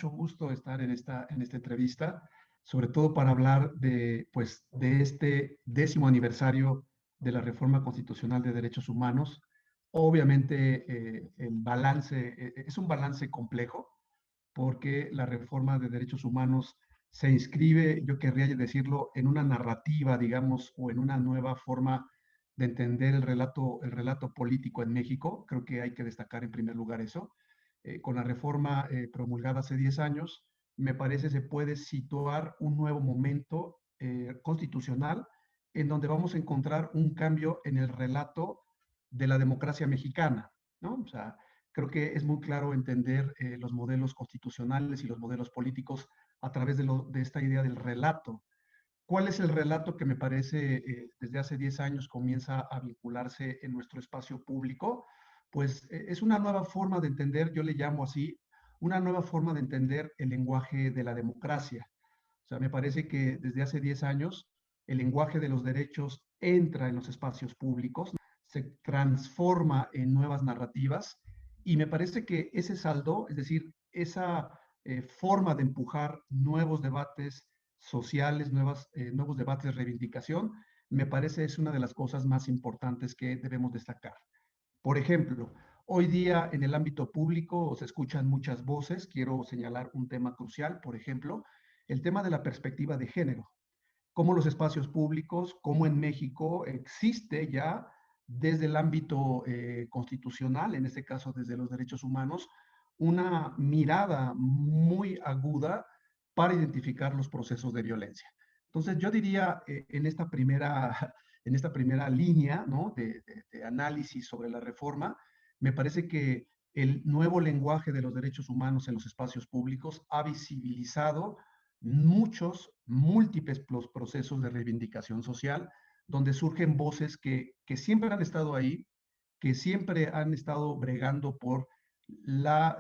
mucho gusto estar en esta entrevista, sobre todo para hablar de, pues, de este 10º aniversario de la Reforma Constitucional de Derechos Humanos. Obviamente, el balance es un balance complejo, porque la reforma de derechos humanos se inscribe, yo querría decirlo, en una narrativa, digamos, o en una nueva forma de entender el relato político en México. Creo que hay que destacar en primer lugar eso. Con la reforma promulgada hace 10 años, me parece se puede situar un nuevo momento constitucional en donde vamos a encontrar un cambio en el relato de la democracia mexicana, ¿no? O sea, creo que es muy claro entender los modelos constitucionales y los modelos políticos a través de esta idea del relato. ¿Cuál es el relato que me parece desde hace 10 años comienza a vincularse en nuestro espacio público? Pues es una nueva forma de entender, yo le llamo así, una nueva forma de entender el lenguaje de la democracia. O sea, me parece que desde hace 10 años el lenguaje de los derechos entra en los espacios públicos, se transforma en nuevas narrativas y me parece que ese saldo, es decir, esa forma de empujar nuevos debates sociales, nuevos debates de reivindicación, me parece es una de las cosas más importantes que debemos destacar. Por ejemplo, hoy día en el ámbito público se escuchan muchas voces. Quiero señalar un tema crucial, por ejemplo, el tema de la perspectiva de género. Cómo los espacios públicos, cómo en México existe ya desde el ámbito constitucional, en este caso desde los derechos humanos, una mirada muy aguda para identificar los procesos de violencia. Entonces, yo diría en esta primera línea, ¿no? de análisis sobre la reforma, me parece que el nuevo lenguaje de los derechos humanos en los espacios públicos ha visibilizado muchos, múltiples procesos de reivindicación social, donde surgen voces que siempre han estado ahí, que siempre han estado bregando por la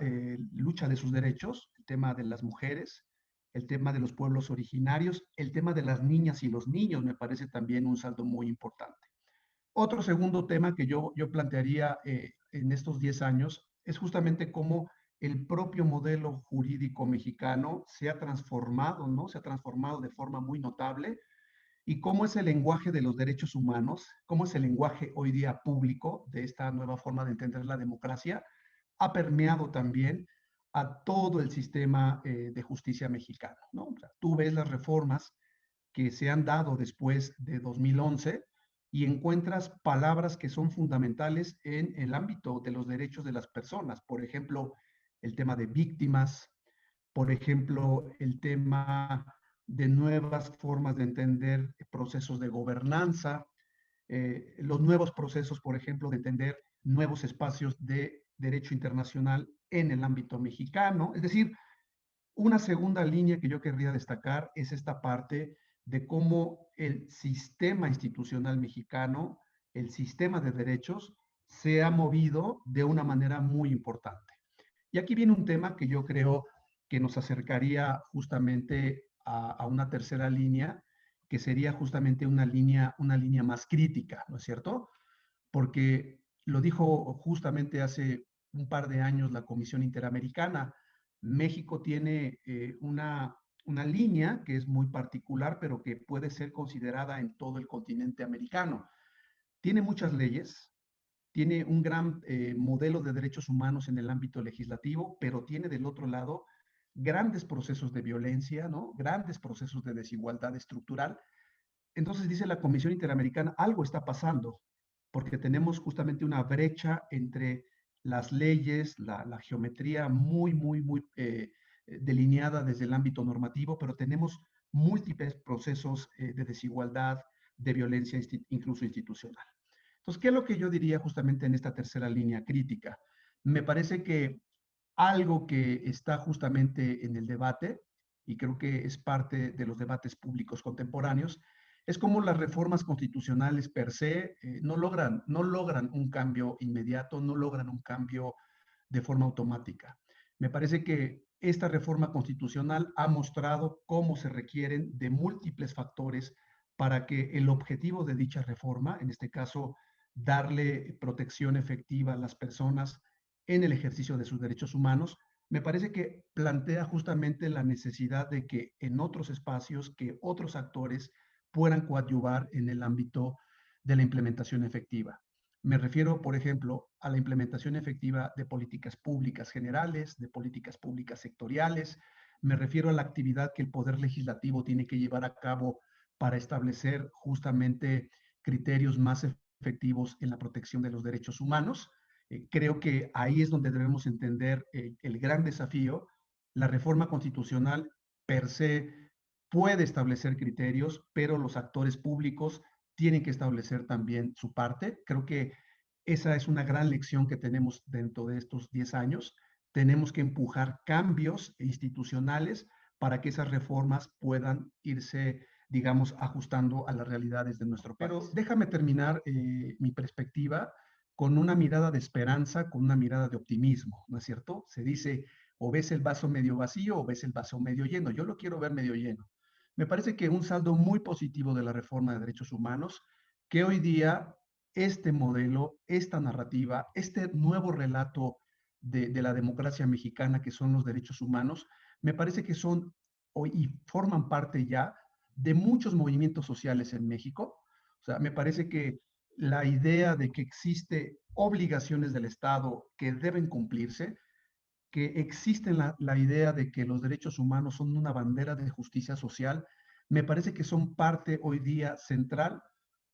lucha de sus derechos, el tema de las mujeres, el tema de los pueblos originarios, el tema de las niñas y los niños, me parece también un saldo muy importante. Otro segundo tema que yo plantearía en estos 10 años es justamente cómo el propio modelo jurídico mexicano se ha transformado, ¿no? Se ha transformado de forma muy notable y cómo es el lenguaje de los derechos humanos, cómo es el lenguaje hoy día público de esta nueva forma de entender la democracia, ha permeado también a todo el sistema de justicia mexicano, ¿no? O sea, tú ves las reformas que se han dado después de 2011 y encuentras palabras que son fundamentales en el ámbito de los derechos de las personas. Por ejemplo, el tema de víctimas, por ejemplo, el tema de nuevas formas de entender procesos de gobernanza, los nuevos procesos, por ejemplo, de entender nuevos espacios de derecho internacional en el ámbito mexicano. Es decir, una segunda línea que yo querría destacar es esta parte de cómo el sistema institucional mexicano, el sistema de derechos, se ha movido de una manera muy importante. Y aquí viene un tema que yo creo que nos acercaría justamente a una tercera línea, que sería justamente una línea más crítica, ¿no es cierto? Porque lo dijo justamente hace un par de años la Comisión Interamericana. México tiene una línea que es muy particular, pero que puede ser considerada en todo el continente americano. Tiene muchas leyes, tiene un gran modelo de derechos humanos en el ámbito legislativo, pero tiene del otro lado grandes procesos de violencia, ¿no? Grandes procesos de desigualdad estructural. Entonces dice la Comisión Interamericana, algo está pasando, porque tenemos justamente una brecha entre las leyes, la geometría muy delineada desde el ámbito normativo, pero tenemos múltiples procesos de desigualdad, de violencia incluso institucional. Entonces, ¿qué es lo que yo diría justamente en esta tercera línea crítica? Me parece que algo que está justamente en el debate, y creo que es parte de los debates públicos contemporáneos, es cómo las reformas constitucionales per se no logran un cambio inmediato, no logran un cambio de forma automática. Me parece que esta reforma constitucional ha mostrado cómo se requieren de múltiples factores para que el objetivo de dicha reforma, en este caso, darle protección efectiva a las personas en el ejercicio de sus derechos humanos, me parece que plantea justamente la necesidad de que en otros espacios, que otros actores puedan coadyuvar en el ámbito de la implementación efectiva. Me refiero, por ejemplo, a la implementación efectiva de políticas públicas generales, de políticas públicas sectoriales. Me refiero a la actividad que el Poder Legislativo tiene que llevar a cabo para establecer justamente criterios más efectivos en la protección de los derechos humanos. Creo que ahí es donde debemos entender el gran desafío. La reforma constitucional per se puede establecer criterios, pero los actores públicos tienen que establecer también su parte. Creo que esa es una gran lección que tenemos dentro de estos 10 años. Tenemos que empujar cambios institucionales para que esas reformas puedan irse, digamos, ajustando a las realidades de nuestro país. Pero déjame terminar mi perspectiva con una mirada de esperanza, con una mirada de optimismo, ¿no es cierto? Se dice, o ves el vaso medio vacío o ves el vaso medio lleno. Yo lo quiero ver medio lleno. Me parece que un saldo muy positivo de la reforma de derechos humanos, que hoy día este modelo, esta narrativa, este nuevo relato de la democracia mexicana, que son los derechos humanos, me parece que son y forman parte ya de muchos movimientos sociales en México. O sea, me parece que la idea de que existe obligaciones del Estado que deben cumplirse, que existe la idea de que los derechos humanos son una bandera de justicia social, me parece que son parte hoy día central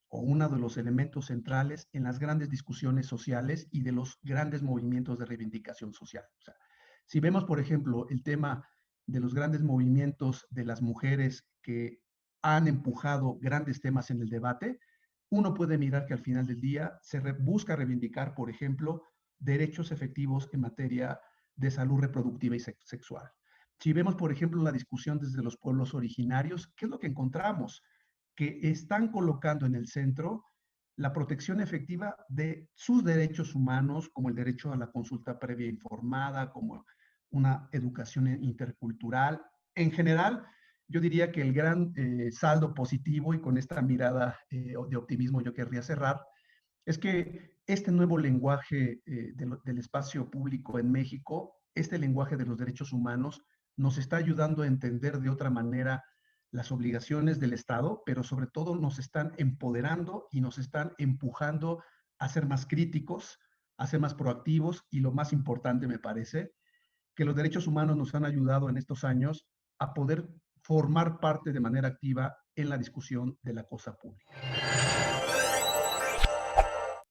o uno de los elementos centrales en las grandes discusiones sociales y de los grandes movimientos de reivindicación social. O sea, si vemos, por ejemplo, el tema de los grandes movimientos de las mujeres que han empujado grandes temas en el debate, uno puede mirar que al final del día busca reivindicar, por ejemplo, derechos efectivos en materia de salud reproductiva y sexual. Si vemos, por ejemplo, la discusión desde los pueblos originarios, ¿qué es lo que encontramos? Que están colocando en el centro la protección efectiva de sus derechos humanos, como el derecho a la consulta previa informada, como una educación intercultural. En general, yo diría que el gran saldo positivo, y con esta mirada de optimismo yo querría cerrar, es que este nuevo lenguaje del espacio público en México, este lenguaje de los derechos humanos, nos está ayudando a entender de otra manera las obligaciones del Estado, pero sobre todo nos están empoderando y nos están empujando a ser más críticos, a ser más proactivos y lo más importante me parece, que los derechos humanos nos han ayudado en estos años a poder formar parte de manera activa en la discusión de la cosa pública.